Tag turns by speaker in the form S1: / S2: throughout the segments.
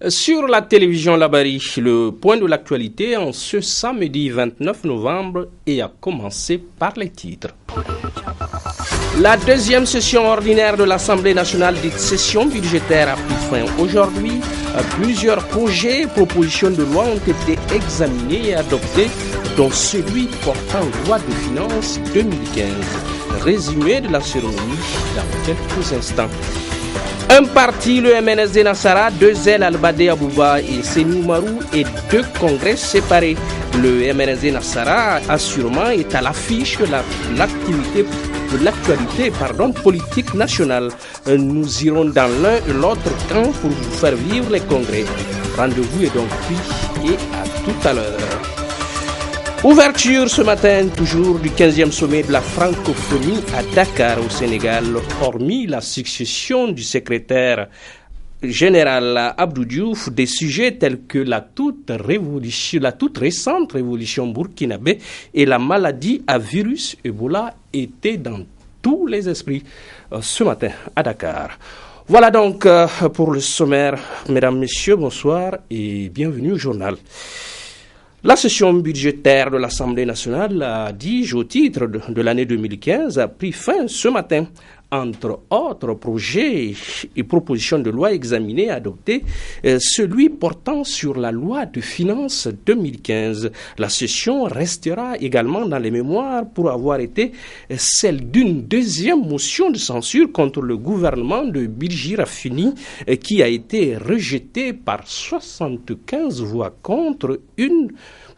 S1: Sur la télévision Labari, le point de l'actualité en ce samedi 29 novembre et a commencé par les titres. La deuxième session ordinaire de l'Assemblée nationale dite session budgétaire a pris fin aujourd'hui. Plusieurs projets et propositions de loi ont été examinés et adoptés, dont celui portant loi de finances 2015. Résumé de la cérémonie dans quelques instants. Un parti, le MNSD Nassara, deux ailes Al-Bade Abouba et Seni Oumarou et deux congrès séparés. Le MNSD Nassara, assurément, est à l'affiche de l'actualité politique nationale. Nous irons dans l'un et l'autre camp pour vous faire vivre les congrès. Rendez-vous est donc pris et à tout à l'heure. Ouverture ce matin, toujours du 15e sommet de la francophonie à Dakar, au Sénégal. Hormis la succession du secrétaire général Abdou Diouf, des sujets tels que la toute récente révolution burkinabé et la maladie à virus Ebola étaient dans tous les esprits ce matin à Dakar. Voilà donc pour le sommaire. Mesdames, Messieurs, bonsoir et bienvenue au journal. La session budgétaire de l'Assemblée nationale, dis-je au titre de l'année 2015, a pris fin ce matin. Entre autres projets et propositions de loi examinées et adoptées, celui portant sur la loi de finances 2015. La session restera également dans les mémoires pour avoir été celle d'une deuxième motion de censure contre le gouvernement de Birji Rafini qui a été rejetée par 75 voix contre, une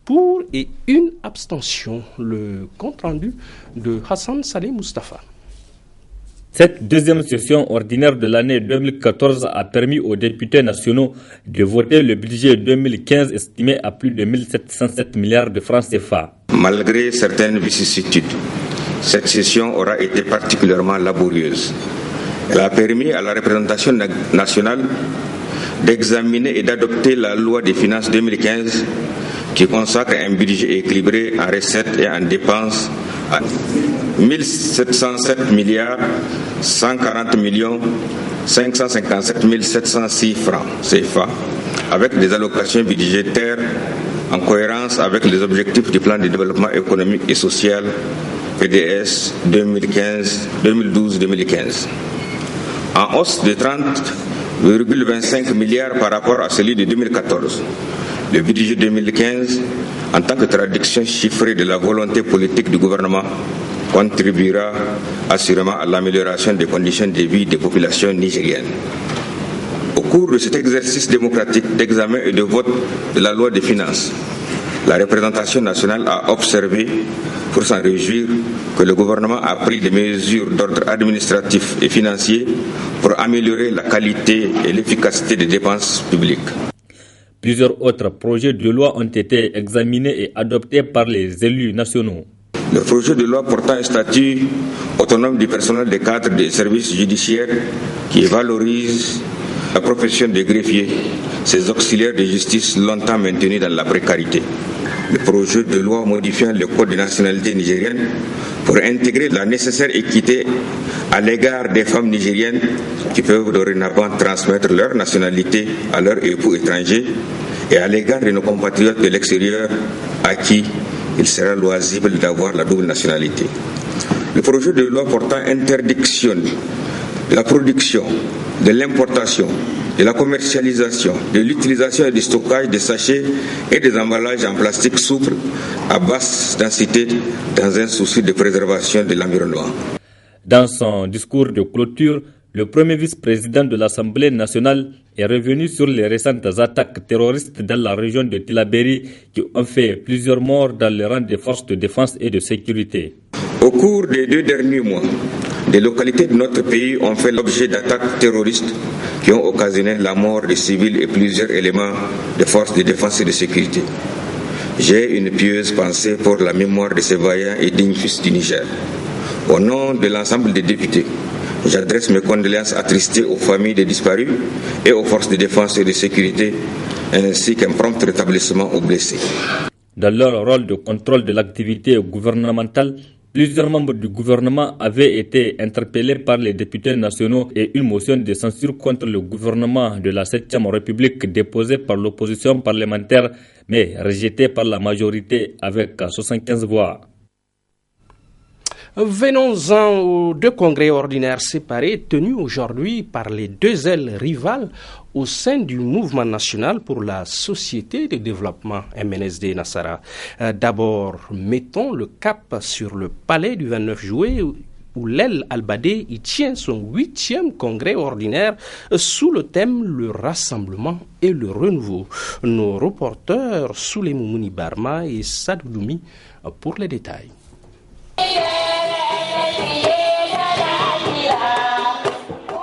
S1: pour et une abstention. Le compte-rendu de Hassan Saleh Mustafa.
S2: Cette deuxième session ordinaire de l'année 2014 a permis aux députés nationaux de voter le budget 2015 estimé à plus de 1707 milliards de francs CFA.
S3: Malgré certaines vicissitudes, cette session aura été particulièrement laborieuse. Elle a permis à la représentation nationale d'examiner et d'adopter la loi des finances 2015 qui consacre un budget équilibré en recettes et en dépenses à 1707 milliards 140 millions 557 706 francs CFA avec des allocations budgétaires en cohérence avec les objectifs du plan de développement économique et social PDS 2012-2015. En hausse de 30,25 milliards par rapport à celui de 2014. Le budget 2015, en tant que traduction chiffrée de la volonté politique du gouvernement, contribuera assurément à l'amélioration des conditions de vie des populations nigériennes. Au cours de cet exercice démocratique d'examen et de vote de la loi des finances, la représentation nationale a observé, pour s'en réjouir, que le gouvernement a pris des mesures d'ordre administratif et financier pour améliorer la qualité et l'efficacité des dépenses publiques.
S2: Plusieurs autres projets de loi ont été examinés et adoptés par les élus nationaux.
S3: Le projet de loi portant un statut autonome du personnel des cadres des services judiciaires qui valorise la profession des greffiers, ces auxiliaires de justice longtemps maintenus dans la précarité. Le projet de loi modifiant le code de nationalité nigérienne pour intégrer la nécessaire équité à l'égard des femmes nigériennes qui peuvent dorénavant transmettre leur nationalité à leurs époux étrangers et à l'égard de nos compatriotes de l'extérieur à qui il sera loisible d'avoir la double nationalité. Le projet de loi portant interdiction de la production, de l'importation, de la commercialisation, de l'utilisation et du stockage des sachets et des emballages en plastique souple à basse densité dans un souci de préservation de l'environnement.
S2: Dans son discours de clôture, le premier vice-président de l'Assemblée nationale est revenu sur les récentes attaques terroristes dans la région de Tillabéri qui ont fait plusieurs morts dans les rangs des forces de défense et de sécurité.
S3: Au cours des 2 derniers mois, des localités de notre pays ont fait l'objet d'attaques terroristes qui ont occasionné la mort de civils et plusieurs éléments des forces de défense et de sécurité. J'ai une pieuse pensée pour la mémoire de ces vaillants et dignes fils du Niger. Au nom de l'ensemble des députés, j'adresse mes condoléances attristées aux familles des disparus et aux forces de défense et de sécurité, ainsi qu'un prompt rétablissement aux blessés.
S2: Dans leur rôle de contrôle de l'activité gouvernementale, Plusieurs membres du gouvernement avaient été interpellés par les députés nationaux et une motion de censure contre le gouvernement de la 7e République déposée par l'opposition parlementaire mais rejetée par la majorité avec 75 voix.
S1: Venons-en aux deux congrès ordinaires séparés tenus aujourd'hui par les deux ailes rivales au sein du mouvement national pour la société de développement MNSD Nassara. D'abord, mettons le cap sur le palais du 29 juillet où l'aile Albadé y tient son 8e congrès ordinaire sous le thème le rassemblement et le renouveau. Nos reporters Souleymou Mouni Barma et Sadou Doumi pour les détails.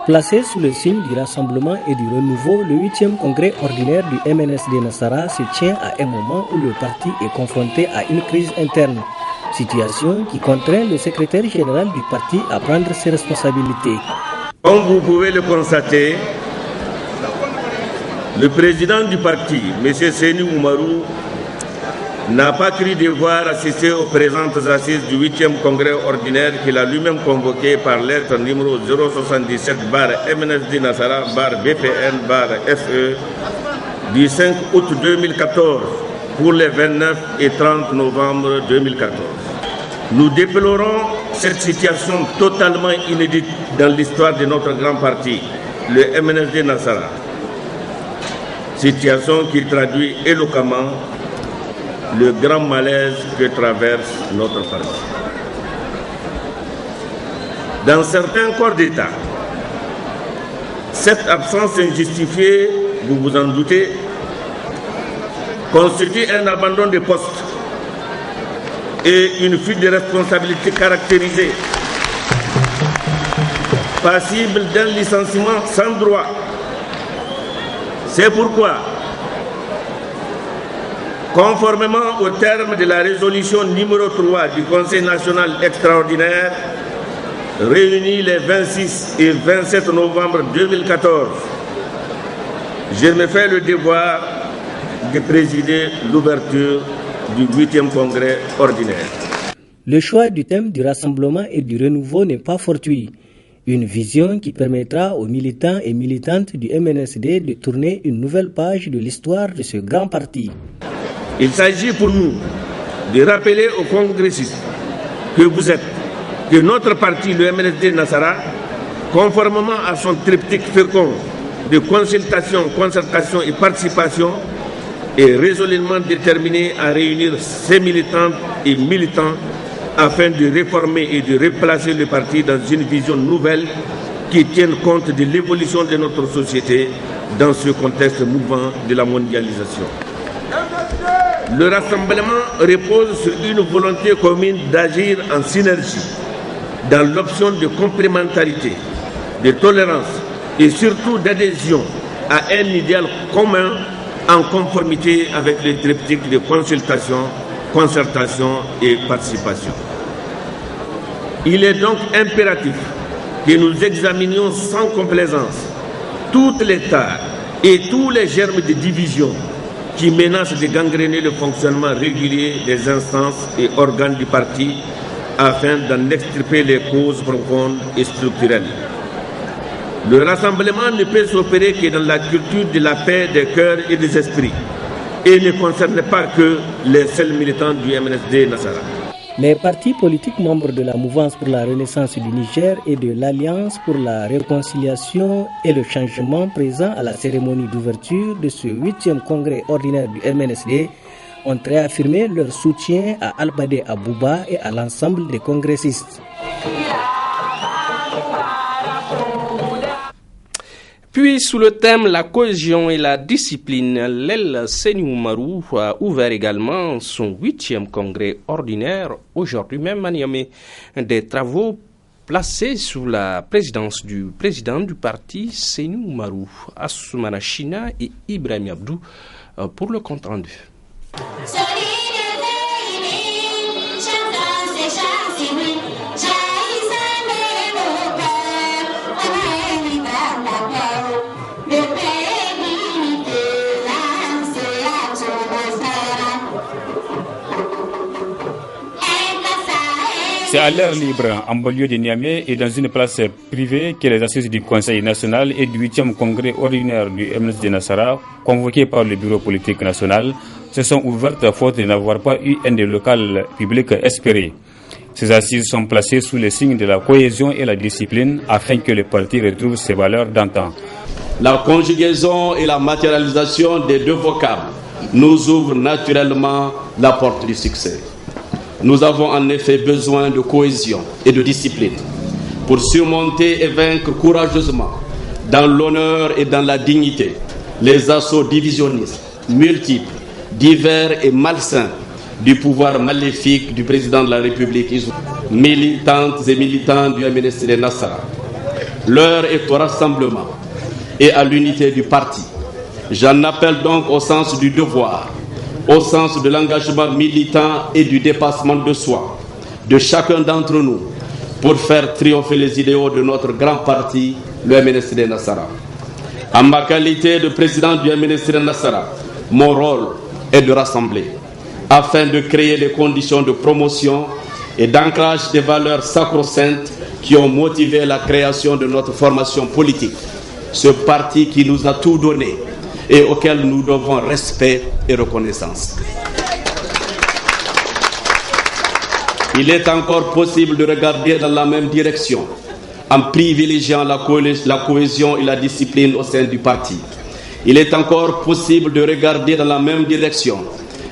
S4: Placé sous le signe du rassemblement et du renouveau, le 8e congrès ordinaire du MNSD Nassara se tient à un moment où le parti est confronté à une crise interne. Situation qui contraint le secrétaire général du parti à prendre ses responsabilités.
S5: Comme vous pouvez le constater, le président du parti, M. Seni Oumarou, n'a pas cru devoir assister aux présentes assises du 8e congrès ordinaire qu'il a lui-même convoqué par lettre numéro 077-MNSD Nassara-BPN-FE du 5 août 2014 pour les 29 et 30 novembre 2014. Nous déplorons cette situation totalement inédite dans l'histoire de notre grand parti, le MNSD Nassara. Situation qui traduit éloquemment le grand malaise que traverse notre parti. Dans certains corps d'État, cette absence injustifiée, vous vous en doutez, constitue un abandon de poste et une fuite de responsabilité caractérisée, passible d'un licenciement sans droit. C'est pourquoi, conformément au terme de la résolution numéro 3 du Conseil national extraordinaire, réuni les 26 et 27 novembre 2014, je me fais le devoir de présider l'ouverture du 8e congrès ordinaire.
S4: Le choix du thème du rassemblement et du renouveau n'est pas fortuit. Une vision qui permettra aux militants et militantes du MNSD de tourner une nouvelle page de l'histoire de ce grand parti.
S5: Il s'agit pour nous de rappeler aux congressistes que vous êtes, que notre parti, le MNSD Nassara, conformément à son triptyque fécond de consultation, concertation et participation, est résolument déterminé à réunir ses militantes et militants afin de réformer et de replacer le parti dans une vision nouvelle qui tienne compte de l'évolution de notre société dans ce contexte mouvant de la mondialisation. Le rassemblement repose sur une volonté commune d'agir en synergie, dans l'option de complémentarité, de tolérance et surtout d'adhésion à un idéal commun en conformité avec les triptyques de consultation, concertation et participation. Il est donc impératif que nous examinions sans complaisance toutes les tares et tous les germes de division qui menacent de gangréner le fonctionnement régulier des instances et organes du parti afin d'en extirper les causes profondes et structurelles. Le rassemblement ne peut s'opérer que dans la culture de la paix des cœurs et des esprits et ne concerne pas que les seuls militants du MNSD Nassara.
S4: Les partis politiques membres de la mouvance pour la renaissance du Niger et de l'Alliance pour la réconciliation et le changement présents à la cérémonie d'ouverture de ce 8e congrès ordinaire du MNSD ont réaffirmé leur soutien à Albadé Abouba et à l'ensemble des congressistes.
S1: Puis, sous le thème la cohésion et la discipline, l'aile Seni Oumarou a ouvert également son 8e congrès ordinaire aujourd'hui même à Niamey. Des travaux placés sous la présidence du président du parti Seni Oumarou, Assoumana China et Ibrahim Abdou pour le compte rendu.
S6: C'est à l'air libre, en banlieue de Niamey et dans une place privée que les assises du Conseil national et du 8e congrès ordinaire du MNSD Nassara, convoqués par le bureau politique national, se sont ouvertes faute de n'avoir pas eu un des locales publics espérés. Ces assises sont placées sous le signe de la cohésion et la discipline afin que le parti retrouve ses valeurs d'antan.
S7: La conjugaison et la matérialisation des deux vocables nous ouvrent naturellement la porte du succès. Nous avons en effet besoin de cohésion et de discipline pour surmonter et vaincre courageusement, dans l'honneur et dans la dignité, les assauts divisionnistes, multiples, divers et malsains du pouvoir maléfique du président de la République, militantes et militants du MNSD Nassara. L'heure est au rassemblement et à l'unité du parti. J'en appelle donc au sens du devoir, au sens de l'engagement militant et du dépassement de soi de chacun d'entre nous pour faire triompher les idéaux de notre grand parti, le MNSD Nassara. En ma qualité de président du MNSD Nassara, mon rôle est de rassembler afin de créer les conditions de promotion et d'ancrage des valeurs sacro-saintes qui ont motivé la création de notre formation politique. Ce parti qui nous a tout donné et auquel nous devons respect et reconnaissance. Il est encore possible de regarder dans la même direction en privilégiant la cohésion et la discipline au sein du parti. Il est encore possible de regarder dans la même direction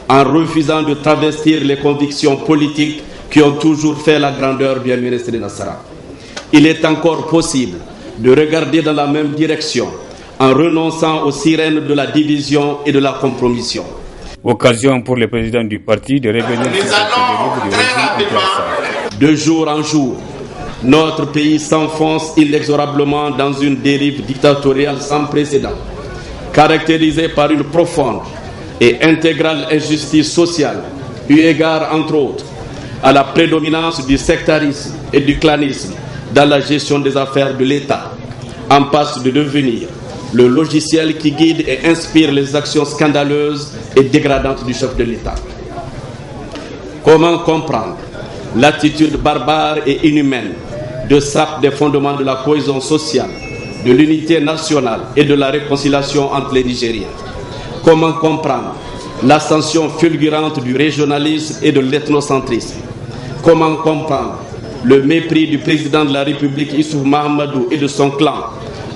S7: en refusant de travestir les convictions politiques qui ont toujours fait la grandeur du MNSD Nassara. Il est encore possible de regarder dans la même direction en renonçant aux sirènes de la division et de la compromission.
S6: Occasion pour le président du parti de revenir sur cette dérive du régime.
S7: De jour en jour, notre pays s'enfonce inexorablement dans une dérive dictatoriale sans précédent, caractérisée par une profonde et intégrale injustice sociale, eu égard entre autres à la prédominance du sectarisme et du clanisme dans la gestion des affaires de l'État, en passe de devenir le logiciel qui guide et inspire les actions scandaleuses et dégradantes du chef de l'État. Comment comprendre l'attitude barbare et inhumaine de sape des fondements de la cohésion sociale, de l'unité nationale et de la réconciliation entre les Nigériens? Comment comprendre l'ascension fulgurante du régionalisme et de l'ethnocentrisme? Comment comprendre le mépris du président de la République Issoufou Mahamadou et de son clan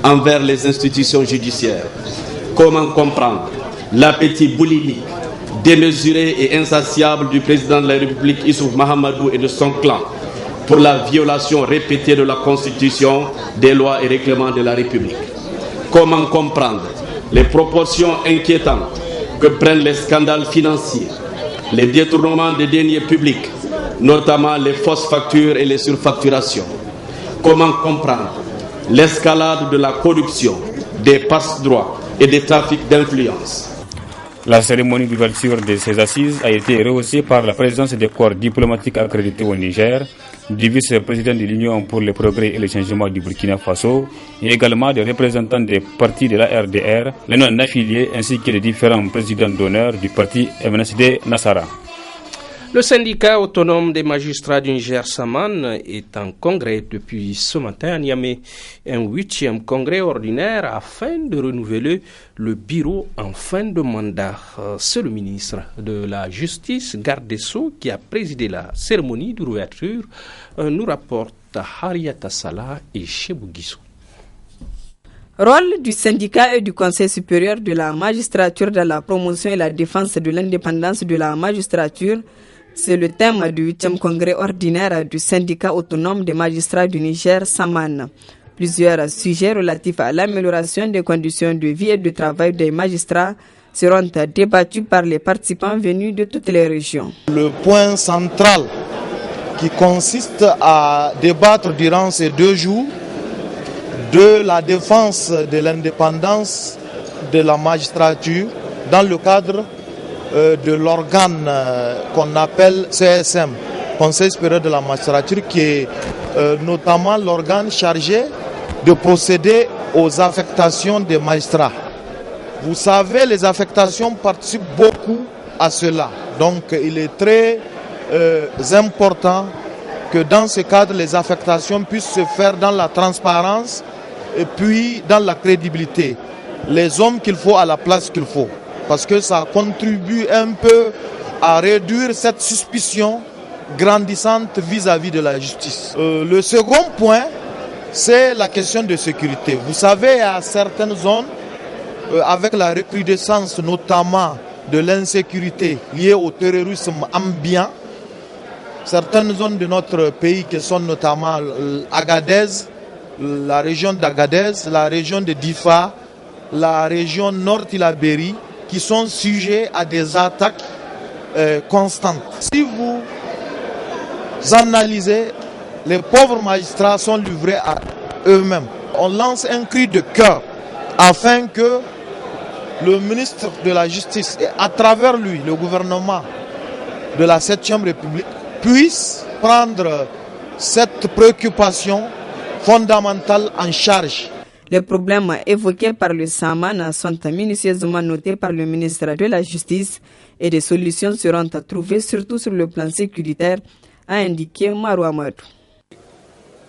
S7: envers les institutions judiciaires? Comment comprendre l'appétit boulimique, démesuré et insatiable du président de la République Issoufou Mahamadou et de son clan pour la violation répétée de la Constitution, des lois et règlements de la République? Comment comprendre les proportions inquiétantes que prennent les scandales financiers, les détournements des deniers publics, notamment les fausses factures et les surfacturations? Comment comprendre l'escalade de la corruption, des passe-droits et des trafics d'influence?
S6: La cérémonie d'ouverture de ces assises a été rehaussée par la présence des corps diplomatiques accrédités au Niger, du vice-président de l'Union pour le progrès et le changement du Burkina Faso, et également des représentants des partis de la RDR, les non-affiliés ainsi que les différents présidents d'honneur du parti MNSD Nassara.
S1: Le syndicat autonome des magistrats du Niger Saman est en congrès depuis ce matin à Niamey, un 8e congrès ordinaire afin de renouveler le bureau en fin de mandat. C'est le ministre de la Justice, garde des Sceaux, qui a présidé la cérémonie d'ouverture, nous rapporte Harriata Salah et Chebou Guissou.
S8: Rôle du syndicat et du Conseil supérieur de la magistrature dans la promotion et la défense de l'indépendance de la magistrature, c'est le thème du 8e congrès ordinaire du syndicat autonome des magistrats du Niger, Saman. Plusieurs sujets relatifs à l'amélioration des conditions de vie et de travail des magistrats seront débattus par les participants venus de toutes les régions.
S9: Le point central qui consiste à débattre durant ces 2 jours de la défense de l'indépendance de la magistrature dans le cadre de l'organe qu'on appelle CSM, Conseil supérieur de la magistrature, qui est notamment l'organe chargé de procéder aux affectations des magistrats. Vous savez, les affectations participent beaucoup à cela. Donc il est très important que dans ce cadre, les affectations puissent se faire dans la transparence et puis dans la crédibilité. Les hommes qu'il faut à la place qu'il faut. Parce que ça contribue un peu à réduire cette suspicion grandissante vis-à-vis de la justice. Le second point, c'est la question de sécurité. Vous savez, à certaines zones, avec la recrudescence notamment de l'insécurité liée au terrorisme ambiant, certaines zones de notre pays qui sont notamment Agadez, la région d'Agadez, la région de Difa, la région Nord-Tilaberi, qui sont sujets à des attaques constantes. Si vous analysez, les pauvres magistrats sont livrés à eux-mêmes. On lance un cri de cœur afin que le ministre de la Justice et à travers lui, le gouvernement de la 7e République puisse prendre cette préoccupation fondamentale en charge.
S8: Les problèmes évoqués par le SAMAN sont minutieusement notés par le ministre de la Justice et des solutions seront à trouver surtout sur le plan sécuritaire, a indiqué Marou Amadou.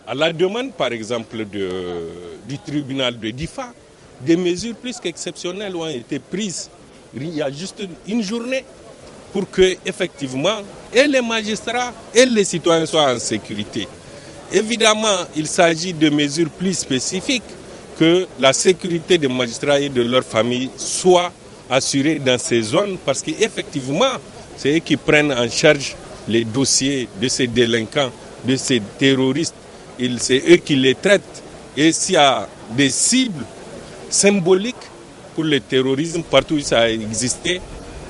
S10: À la demande par exemple du tribunal de Difa, des mesures plus qu'exceptionnelles ont été prises il y a juste une journée pour que effectivement et les magistrats et les citoyens soient en sécurité. Évidemment, il s'agit de mesures plus spécifiques que la sécurité des magistrats et de leurs familles soit assurée dans ces zones parce qu'effectivement, c'est eux qui prennent en charge les dossiers de ces délinquants, de ces terroristes. C'est eux qui les traitent. Et s'il y a des cibles symboliques pour le terrorisme, partout où ça a existé,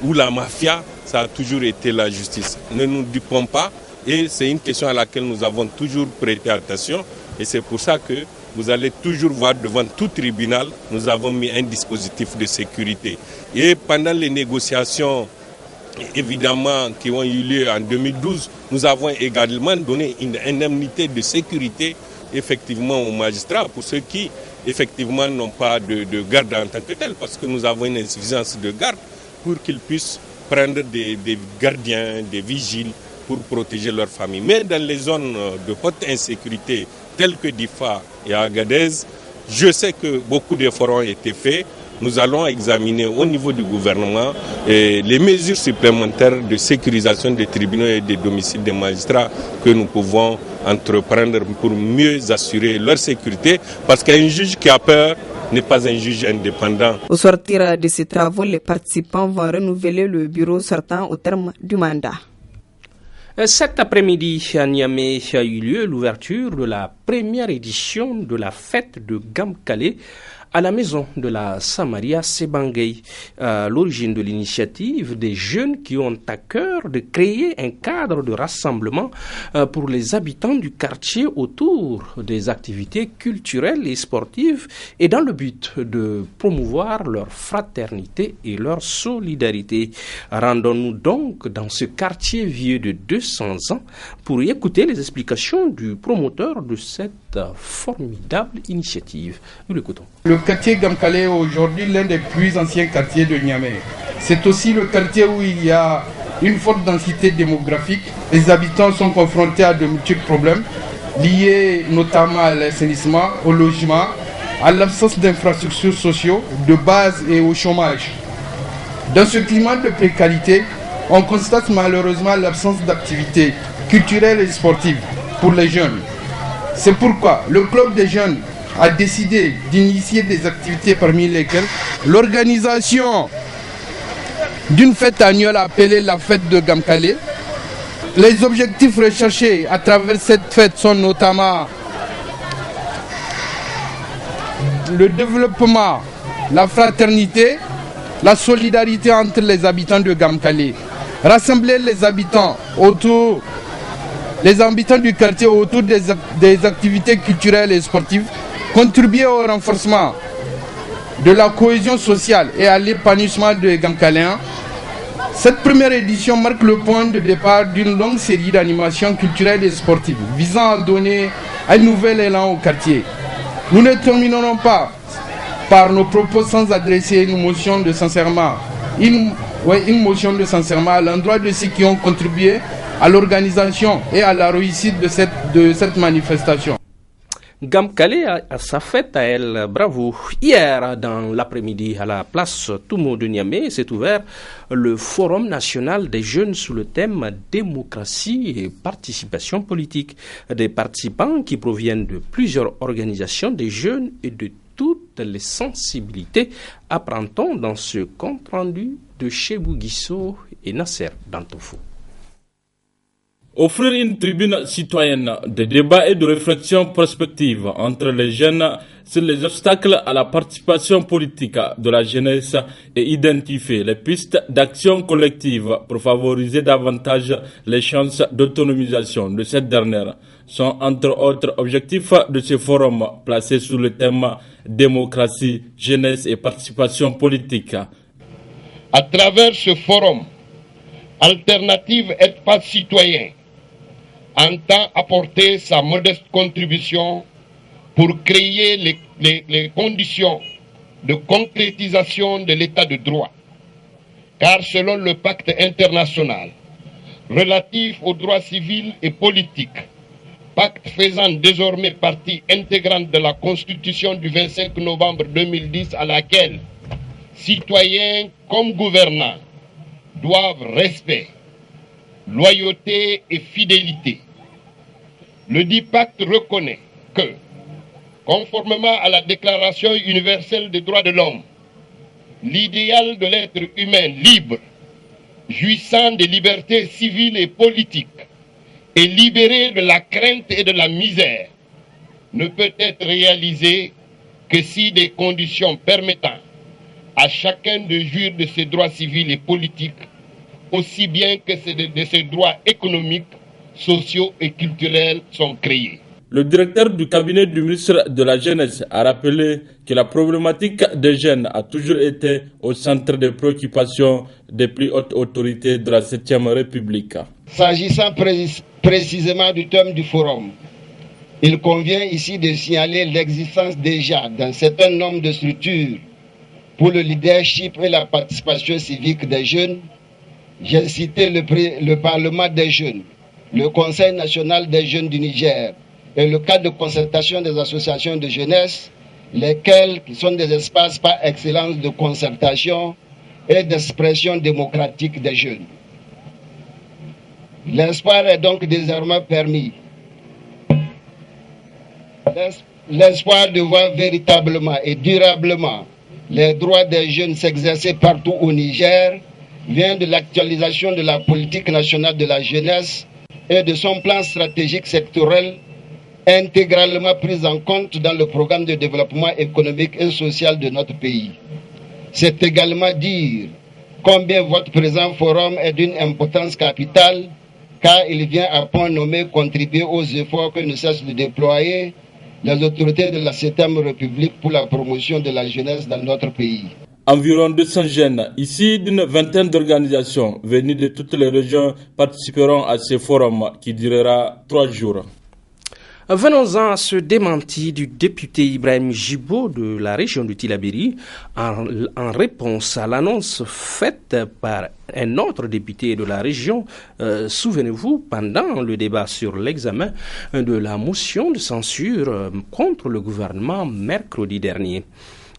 S10: où la mafia, ça a toujours été la justice. Ne nous dupons pas. Et c'est une question à laquelle nous avons toujours prêté attention. Et c'est pour ça que vous allez toujours voir devant tout tribunal, nous avons mis un dispositif de sécurité. Et pendant les négociations, évidemment, qui ont eu lieu en 2012, nous avons également donné une indemnité de sécurité, effectivement, aux magistrats, pour ceux qui, effectivement, n'ont pas de garde en tant que tel, parce que nous avons une insuffisance de garde pour qu'ils puissent prendre des gardiens, des vigiles, pour protéger leur famille. Mais dans les zones de haute insécurité, telles que Difa et Agadez, je sais que beaucoup d'efforts ont été faits. Nous allons examiner au niveau du gouvernement les mesures supplémentaires de sécurisation des tribunaux et des domiciles des magistrats que nous pouvons entreprendre pour mieux assurer leur sécurité. Parce qu'un juge qui a peur n'est pas un juge indépendant.
S8: Au sortir de ces travaux, les participants vont renouveler le bureau sortant au terme du mandat.
S1: Cet après-midi, à Niamey, a eu lieu l'ouverture de la première édition de la fête de Gamkale à la maison de la Samaria Sebangay. À l'origine de l'initiative, des jeunes qui ont à cœur de créer un cadre de rassemblement pour les habitants du quartier autour des activités culturelles et sportives et dans le but de promouvoir leur fraternité et leur solidarité. Rendons-nous donc dans ce quartier vieux de 200 ans pour y écouter les explications du promoteur de cette formidable initiative. Nous l'écoutons.
S11: Le quartier Gamkale est aujourd'hui l'un des plus anciens quartiers de Niamey. C'est aussi le quartier où il y a une forte densité démographique. Les habitants sont confrontés à de multiples problèmes liés notamment à l'assainissement, au logement, à l'absence d'infrastructures sociaux de base et au chômage. Dans ce climat de précarité, on constate malheureusement l'absence d'activités culturelles et sportives pour les jeunes. C'est pourquoi le club des jeunes a décidé d'initier des activités parmi lesquelles l'organisation d'une fête annuelle appelée la fête de Gamkale. Les objectifs recherchés à travers cette fête sont notamment le développement, la fraternité, la solidarité entre les habitants de Gamkale. Rassembler les habitants du quartier autour des activités culturelles et sportives, contribuer au renforcement de la cohésion sociale et à l'épanouissement des Gamkaléens. Cette première édition marque le point de départ d'une longue série d'animations culturelles et sportives visant à donner un nouvel élan au quartier. Nous ne terminerons pas par nos propos sans adresser une motion de sincèrement à l'endroit de ceux qui ont contribué à l'organisation et à la réussite de cette manifestation.
S1: Gamkale a sa fête à elle, bravo. Hier, dans l'après-midi, à la place Toumo de Niamey, s'est ouvert le Forum national des jeunes sous le thème démocratie et participation politique. Des participants qui proviennent de plusieurs organisations des jeunes et de toutes les sensibilités, apprend-on dans ce compte-rendu de Chebou Guisso et Nasser Dantofo.
S2: Offrir une tribune citoyenne de débat et de réflexion prospective entre les jeunes sur les obstacles à la participation politique de la jeunesse et identifier les pistes d'action collective pour favoriser davantage les chances d'autonomisation de cette dernière sont entre autres objectifs de ce forum placé sous le thème démocratie, jeunesse et participation politique.
S12: À travers ce forum, Alternative Espace Citoyen entend apporter sa modeste contribution pour créer les conditions de concrétisation de l'état de droit. Car selon le pacte international relatif aux droits civils et politiques, pacte faisant désormais partie intégrante de la Constitution du 25 novembre 2010 à laquelle citoyens comme gouvernants doivent respect, loyauté et fidélité. Le dit pacte reconnaît que, conformément à la Déclaration universelle des droits de l'homme, l'idéal de l'être humain libre, jouissant des libertés civiles et politiques, et libéré de la crainte et de la misère, ne peut être réalisé que si des conditions permettant à chacun de jouir de ses droits civils et politiques, aussi bien que de ses droits économiques, sociaux et culturels sont créés.
S2: Le directeur du cabinet du ministre de la Jeunesse a rappelé que la problématique des jeunes a toujours été au centre des préoccupations des plus hautes autorités de la 7e République.
S12: S'agissant précisément du thème du forum, il convient ici de signaler l'existence déjà d'un certain nombre de structures pour le leadership et la participation civique des jeunes. J'ai cité le Parlement des jeunes, le Conseil national des jeunes du Niger et le cadre de concertation des associations de jeunesse, lesquels sont des espaces par excellence de concertation et d'expression démocratique des jeunes. L'espoir est donc désormais permis. L'espoir de voir véritablement et durablement les droits des jeunes s'exercer partout au Niger vient de l'actualisation de la politique nationale de la jeunesse et de son plan stratégique sectoriel intégralement pris en compte dans le programme de développement économique et social de notre pays. C'est également dire combien votre présent forum est d'une importance capitale, car il vient à point nommé contribuer aux efforts que ne cessent de déployer les autorités de la 7e République pour la promotion de la jeunesse dans notre pays.
S2: Environ 200 jeunes, ici d'une vingtaine d'organisations venues de toutes les régions, participeront à ce forum qui durera 3 jours.
S1: Venons-en à ce démenti du député Ibrahim Jibo de la région du Tillabéri en réponse à l'annonce faite par un autre député de la région. Souvenez-vous, pendant le débat sur l'examen de la motion de censure contre le gouvernement mercredi dernier.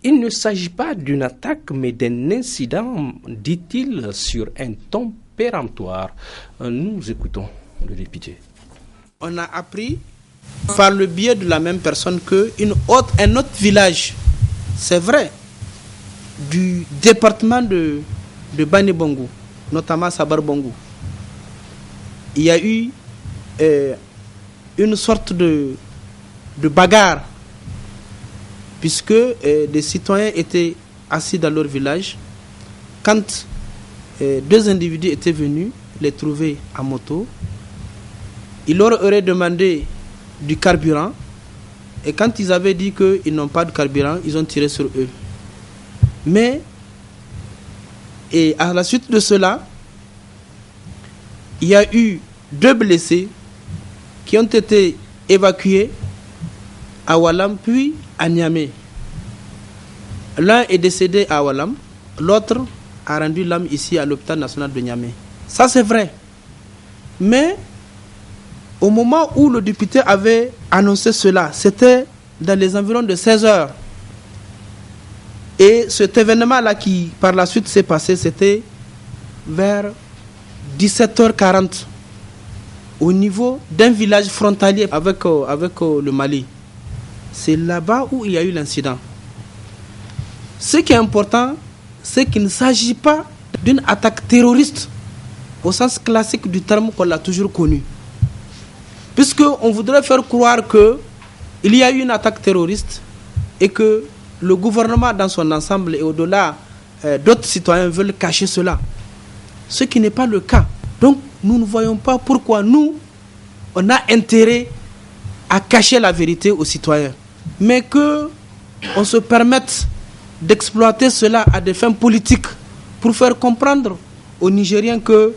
S1: Il ne s'agit pas d'une attaque, mais d'un incident, dit-il, sur un ton péremptoire. Nous écoutons le député.
S13: On a appris par le biais de la même personne un autre village, c'est vrai, du département de Bani Bongo, notamment Sabar Bongo, il y a eu une sorte de bagarre, puisque des citoyens étaient assis dans leur village quand 2 individus étaient venus les trouver à moto. Ils leur auraient demandé du carburant, et quand ils avaient dit qu'ils n'ont pas de carburant, ils ont tiré sur eux. Mais et à la suite de cela, il y a eu 2 blessés qui ont été évacués à Walam puis à Niamey. L'un est décédé à Walam, l'autre a rendu l'âme ici à l'hôpital national de Niamey. Ça c'est vrai. Mais au moment où le député avait annoncé cela, c'était dans les environs de 16 heures. Et cet événement-là qui par la suite s'est passé, c'était vers 17h40 au niveau d'un village frontalier avec le Mali. C'est là-bas où il y a eu l'incident. Ce qui est important, c'est qu'il ne s'agit pas d'une attaque terroriste au sens classique du terme qu'on l'a toujours connu. Puisqu'on voudrait faire croire qu'il y a eu une attaque terroriste et que le gouvernement dans son ensemble et au-delà d'autres citoyens veulent cacher cela. Ce qui n'est pas le cas. Donc nous ne voyons pas pourquoi nous, on a intérêt à cacher la vérité aux citoyens. Mais qu'on se permette d'exploiter cela à des fins politiques pour faire comprendre aux Nigériens que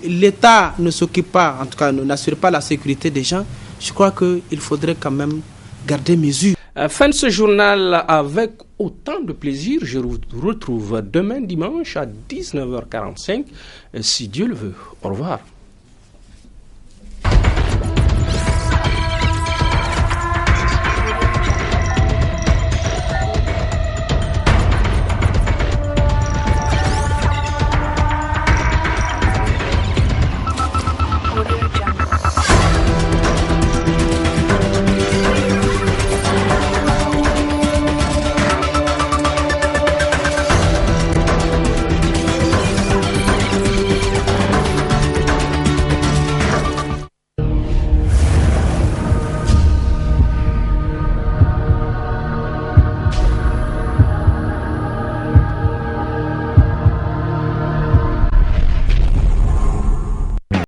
S13: l'État ne s'occupe pas, en tout cas n'assure pas la sécurité des gens, je crois qu'il faudrait quand même garder mesure.
S1: Fin de ce journal avec autant de plaisir. Je vous retrouve demain dimanche à 19h45, si Dieu le veut. Au revoir.